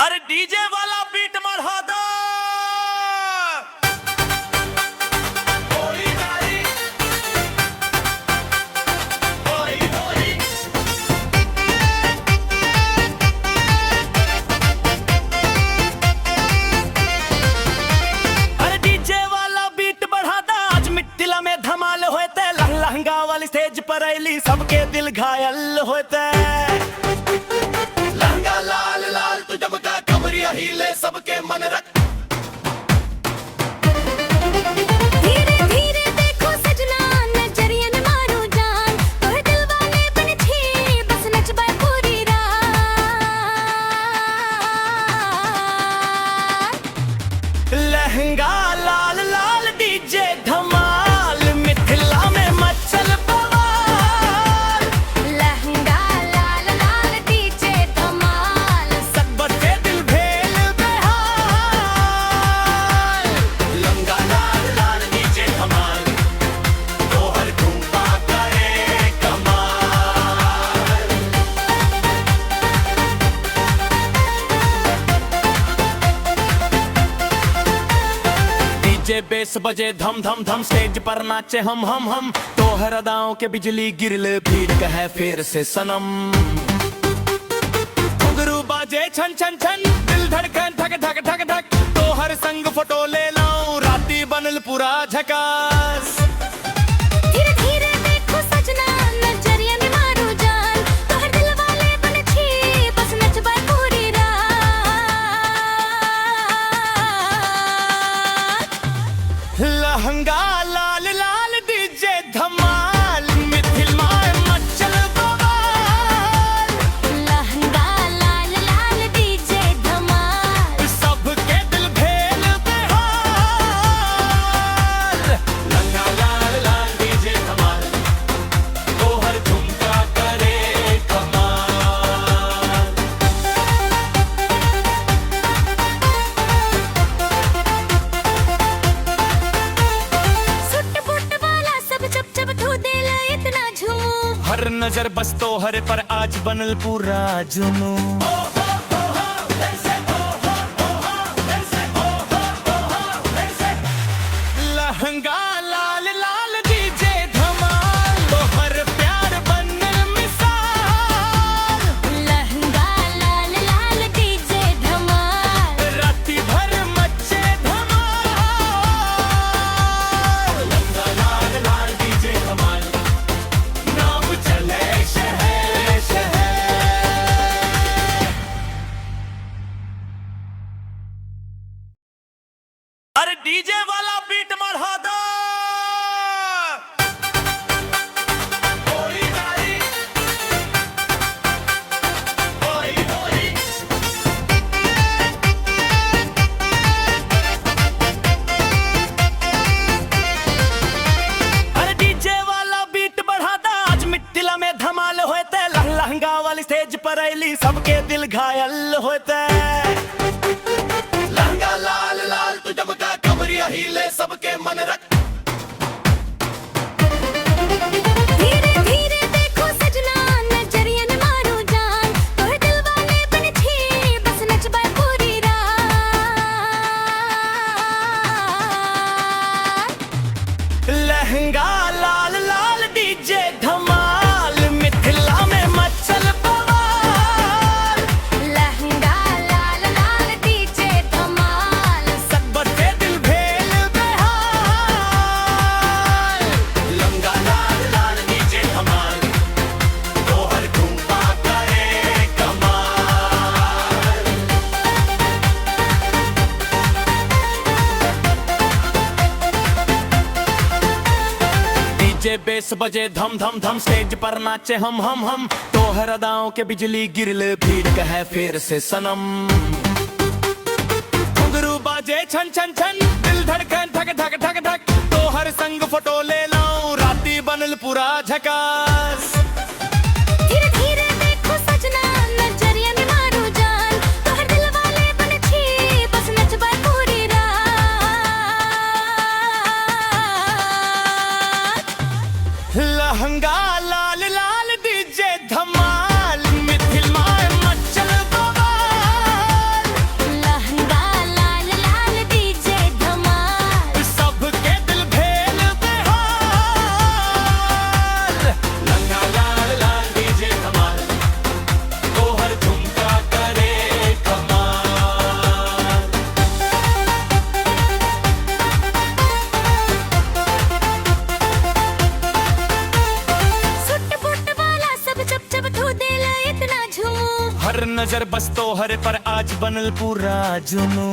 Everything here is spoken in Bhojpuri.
अरे डीजे वाला बीट बढ़ा दो। अरे डीजे वाला बीट बढ़ा दो। आज मिट्टिला में धमाल होते, लहंगा वाली स्टेज पर अली सबके दिल घायल होते। लहंगा लाल लाल तू जब का कमरिया हिले सबके मन रख। धीरे धीरे देखो सजना नजरिया न मारो जान, तोहे दिल वाले बन छी बस नचबा पूरी रात। लहंगा लाल लाल डीजे धमाल मिथिला में मचल बवाल। लहंगा लाल लाल डीजे धमाल सब बच्चे दिल भेल बेहाल। लहंगा लाल लाल डीजे धमाल तोहर ठुमका करे कमाल। डीजे बेस बजे धम धम धम, स्टेज पर नाचे हम तोहर अदाओं के बिजली गिरल भीड़ कहे फिर से सनम। घुंघरू बाजे छन छन छन, दिल धड़कन धक धक धक धक, तोहर संग फोटो ले लाऊं राती बनल पूरा झकास। धीरे धीरे देखो सजना नजरिया न मारो जान, तोहे दिल वाले बन छी बस नचबा पूरी रात। लहंगा लाल लाल डीजे धमाल मिथिला में मचल बवाल। लहंगा लाल लाल डीजे धमाल सबके दिल भेल बेहाल। लहंगा लाल लाल डीजे धमाल तोहर ठुमका करे कमाल। सुट बुट वाला सब जब जब तू देला इतना झूम। हर नजर बस तोहर पर आज बनल पूरा जुनू। लहंगा लाल लाल डीजे धमाल तोहर प्यार बनल मिसाल। लहंगा लाल लाल डीजे धमाल राती भर मचे धमाल। लहंगा लाल लाल डीजे धमाल नाम चले शहर शहर। अरे डीजे वाला बीट बढ़ा दो। अरे डीजे वाला बीट बढ़ा दो। आज मिट्टिला में धमाल होते, लहंगा वाली स्टेज पर अली सबके दिल घायल होते। लहंगा लाल लाल तू जब का कमरिया हिले सबके मन रख। धीरे धीरे देखो सजना नजरिया न मारो जान, तोहे दिल वाले बन छी बस नचबा पूरी रात। लहंगा लाल लाल डीजे धमाल मिथिला में मचल बवाल। लहंगा लाल लाल डीजे धमाल सब बच्चे दिल भेल बेहाल। लहंगा लाल लाल डीजे धमाल तोहर ठुमका करे कमाल। डीजे बेस बजे धम धम धम, स्टेज पर नाचे हम तोहर अदाओं के बिजली गिरल भीड़ कहे फिर से सनम। घुंघरू बाजे छन छन छन, दिल धड़कन धक धक धक धक, तोहर संग फोटो ले लाऊं राती बनल पूरा झकास। धीरे धीरे देखो सजना नजरिया न मारो जान, तोहे दिल वाले बन छी बस नचबा पूरी रात। लहंगा लाल लाल डीजे धमाल मिथिला में मचल बवाल। बस तोहरे पर आज बनल पूरा जुनू